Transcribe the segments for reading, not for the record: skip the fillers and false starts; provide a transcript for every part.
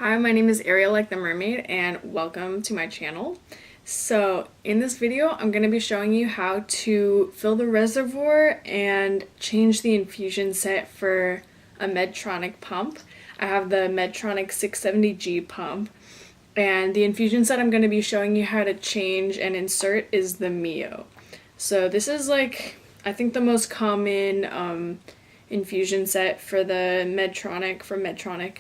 Hi, my name is Ariel like the mermaid and welcome to my channel. So in this video I'm going to be showing you how to fill the reservoir and change the infusion set for a Medtronic pump. I have the Medtronic 670g pump and the infusion set I'm going to be showing you how to change and insert is the Mio. So this is I think the most common infusion set for the Medtronic from Medtronic.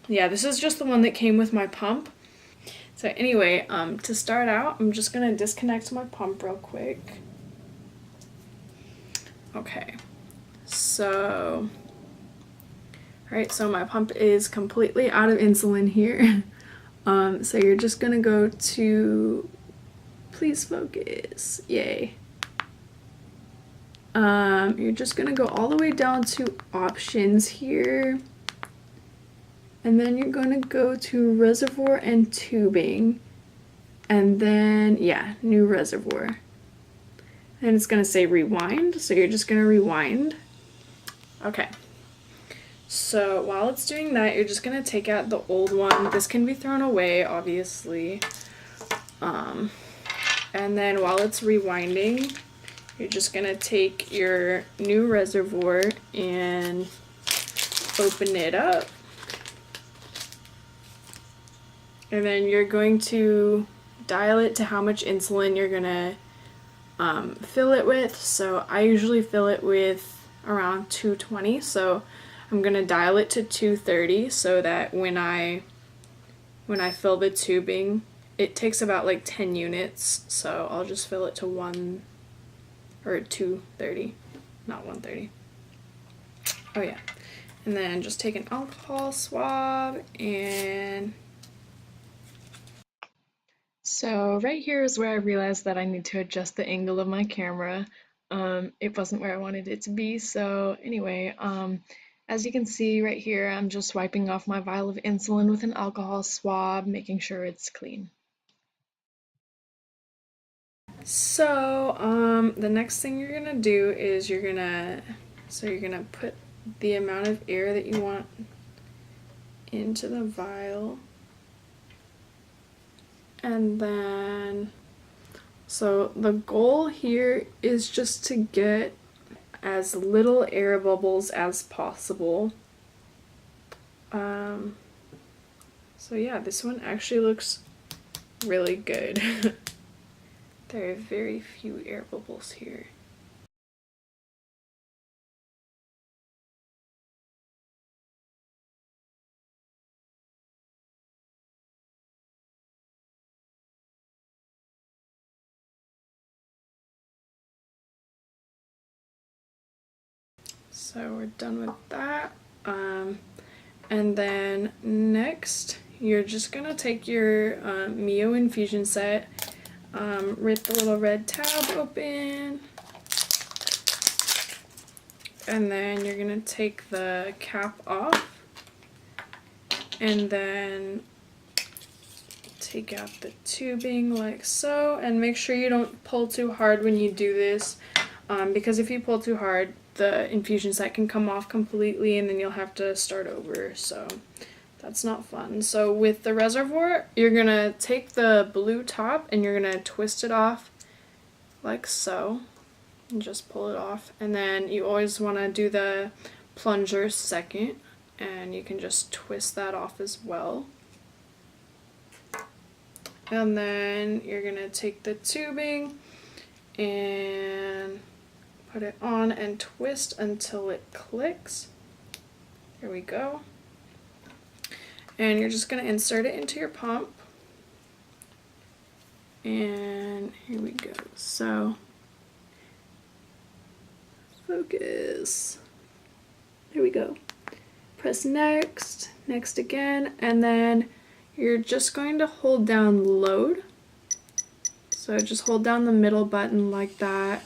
Yeah, this is just the one that came with my pump. So anyway, to start out, I'm just gonna disconnect my pump real quick. Okay, so, alright, so my pump is completely out of insulin here. So you're just gonna go to, please focus, yay. You're just gonna go all the way down to options here. And then you're going to go to reservoir and tubing. And then, yeah, new reservoir. And it's going to say rewind, so you're just going to rewind. Okay. So while it's doing that, you're just going to take out the old one. This can be thrown away, obviously. And then while it's rewinding, you're just going to take your new reservoir and open it up. And then you're going to dial it to how much insulin you're gonna fill it with. So I usually fill it with around 220. So I'm gonna dial it to 230 so that when I fill the tubing, it takes about like 10 units. So I'll just fill it to 230, not 130. Oh yeah. And then just take an alcohol swab and so right here is where I realized that I need to adjust the angle of my camera. It wasn't where I wanted it to be, so anyway, as you can see right here, I'm just wiping off my vial of insulin with an alcohol swab, making sure it's clean. So, the next thing you're gonna do is you're gonna put the amount of air that you want into the vial. And then, so the goal here is just to get as little air bubbles as possible. So yeah, this one actually looks really good. There are very few air bubbles here. So we're done with that. And then next, you're just gonna take your Mio infusion set, rip the little red tab open, and then you're gonna take the cap off, and then take out the tubing like so, and make sure you don't pull too hard when you do this, because if you pull too hard, the infusion set can come off completely and then you'll have to start over, so that's not fun. So with the reservoir, you're gonna take the blue top and you're gonna twist it off like so and just pull it off, and then you always want to do the plunger second, and you can just twist that off as well. And then you're gonna take the tubing and put it on and twist until it clicks. Here we go. And you're just gonna insert it into your pump. And here we go. So, focus. Here we go. Press next, next again, and then you're just going to hold down load. So just hold down the middle button like that.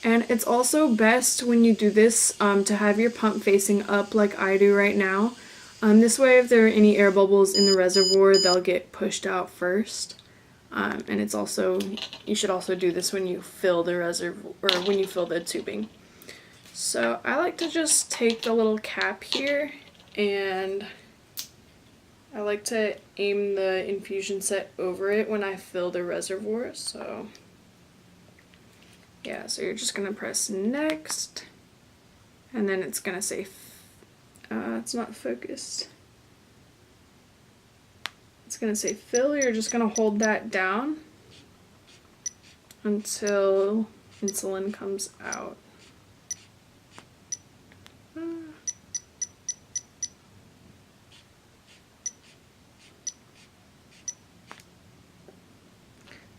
And it's also best when you do this to have your pump facing up like I do right now. This way, if there are any air bubbles in the reservoir, they'll get pushed out first. And it's also, you should also do this when you fill the reservoir, or when you fill the tubing. So I like to just take the little cap here and I like to aim the infusion set over it when I fill the reservoir. So yeah, so you're just gonna press next, and then it's gonna say, it's not focused. It's gonna say fill. You're just gonna hold that down until insulin comes out.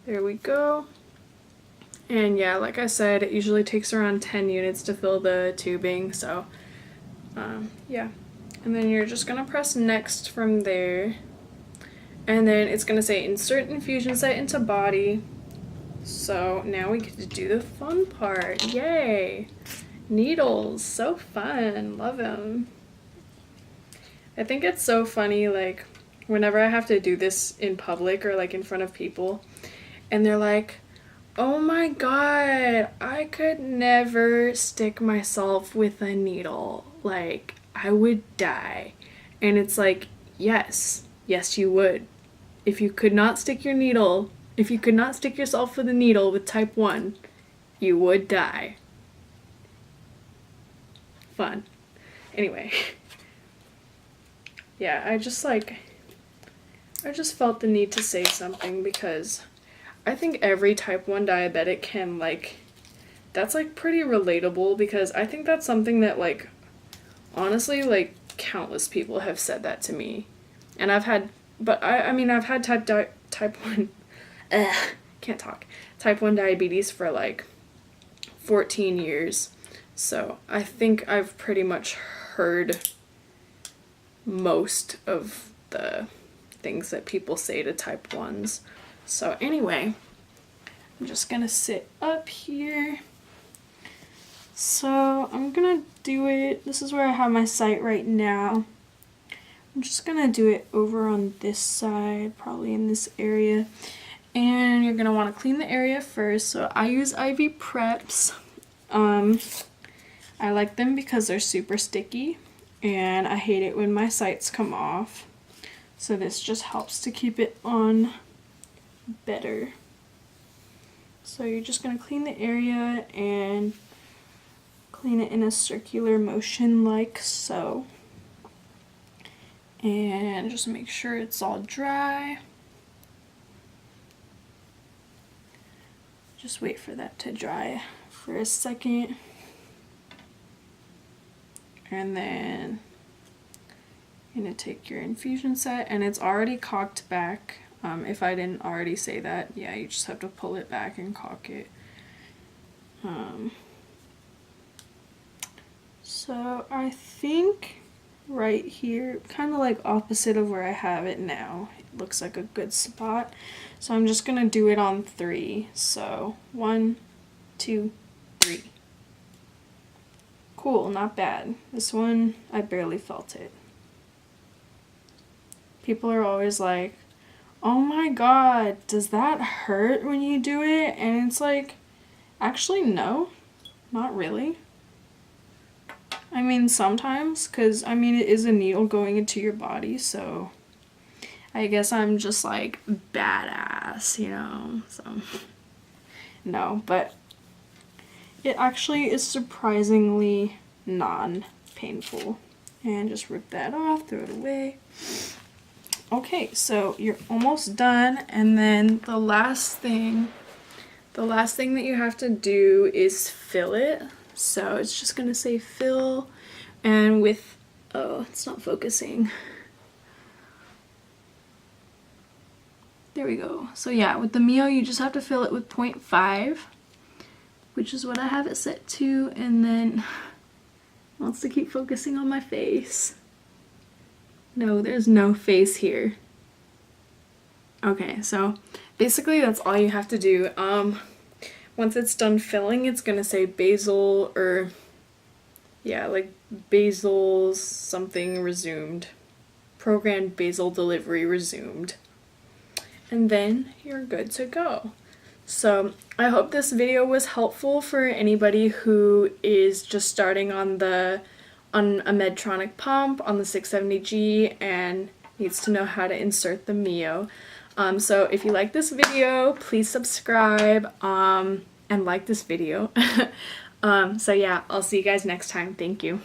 There we go. And yeah, like I said, it usually takes around 10 units to fill the tubing, so yeah. And then you're just gonna press next from there, and then it's gonna say insert infusion site into body. So now we get to do the fun part. Yay! Needles, so fun, love them. I think it's so funny, like, whenever I have to do this in public or like in front of people, and they're like, oh my god, I could never stick myself with a needle. Like, I would die. And it's like, yes, you would. If you could not stick your needle, if you could not stick yourself with a needle with type 1, you would die. Fun. Anyway. Yeah, I just felt the need to say something because I think every type 1 diabetic can, like, that's, like, pretty relatable, because I think that's something that, like, honestly, like, countless people have said that to me. And I've had, but I mean, I've had type 1, can't talk, type 1 diabetes for, like, 14 years. So I think I've pretty much heard most of the things that people say to type 1s. So anyway, I'm just gonna sit up here. So I'm gonna do it, this is where I have my site right now. I'm just gonna do it over on this side, probably in this area. And you're gonna wanna clean the area first. So I use IV Preps. I like them because they're super sticky, and I hate it when my sites come off. So this just helps to keep it on better. So you're just going to clean the area and clean it in a circular motion like so. And just make sure it's all dry. Just wait for that to dry for a second. And then you're going to take your infusion set, and it's already cocked back. If I didn't already say that, yeah, you just have to pull it back and cock it. So I think right here, kind of like opposite of where I have it now, it looks like a good spot. So I'm just gonna do it on 3. So 1, 2, 3. Cool, not bad. This one, I barely felt it. People are always like, oh my god, does that hurt when you do it? And it's like, actually no, not really. I mean, sometimes, because I mean, it is a needle going into your body, so I guess I'm just like badass, you know, so no, but it actually is surprisingly non-painful. And just rip that off, throw it away. Okay, so you're almost done, and then the last thing that you have to do is fill it. So it's just gonna say fill, and with, oh, it's not focusing. There we go. So yeah, with the Mio, you just have to fill it with 0.5, which is what I have it set to, and then it wants to keep focusing on my face. No, there's no face here. Okay, so basically that's all you have to do. Once it's done filling, it's gonna say basal, or yeah, like basal something resumed. Programmed basal delivery resumed. And then you're good to go. So I hope this video was helpful for anybody who is just starting on the on a Medtronic pump on the 670G and needs to know how to insert the Mio. So if you like this video, please subscribe and like this video. So yeah, I'll see you guys next time. Thank you.